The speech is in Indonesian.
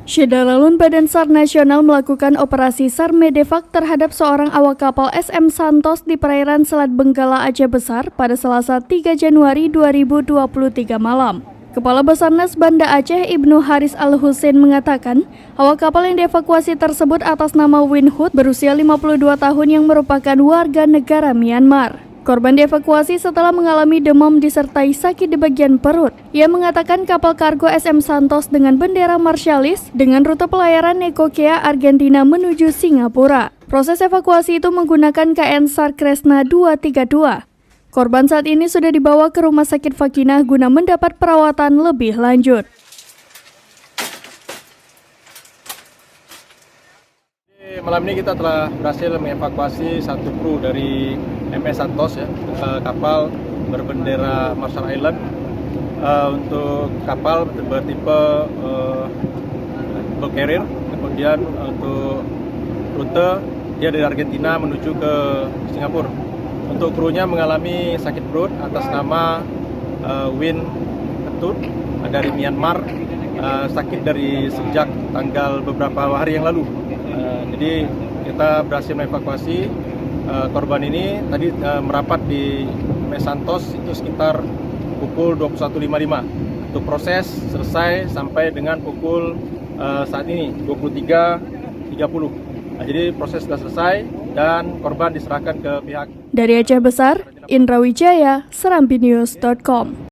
Syederalun Badan SAR Nasional melakukan operasi SAR Medevac terhadap seorang awak kapal SM Santos di perairan Selat Benggala Aceh Besar pada Selasa 3 Januari 2023 malam. Kepala Basarnas Banda Aceh Ibnu Haris Al-Husain mengatakan, awak kapal yang dievakuasi tersebut atas nama Win Hut berusia 52 tahun yang merupakan warga negara Myanmar. Korban dievakuasi setelah mengalami demam disertai sakit di bagian perut. Ia mengatakan kapal kargo SM Santos dengan bendera Marshallis dengan rute pelayaran Necoquea Argentina menuju Singapura. Proses evakuasi itu menggunakan KN SAR Kresna 232. Korban saat ini sudah dibawa ke Rumah Sakit Fakinah guna mendapat perawatan lebih lanjut. Malam ini kita telah berhasil mengevakuasi satu kru dari MS Santos, kapal berbendera Marshall Island. Untuk kapal bertipe bulk carrier, kemudian untuk rute dia dari Argentina menuju ke Singapura. Untuk krunya mengalami sakit perut atas nama Win Hut dari Myanmar, sakit dari sejak tanggal beberapa hari yang lalu. Jadi kita berhasil mengevakuasi korban ini tadi merapat di MS Santos itu sekitar pukul 21.55. Untuk proses selesai sampai dengan pukul saat ini 23.30. Jadi proses sudah selesai dan korban diserahkan ke pihak. Dari Aceh Besar, Indra Wijaya, serambinews.com.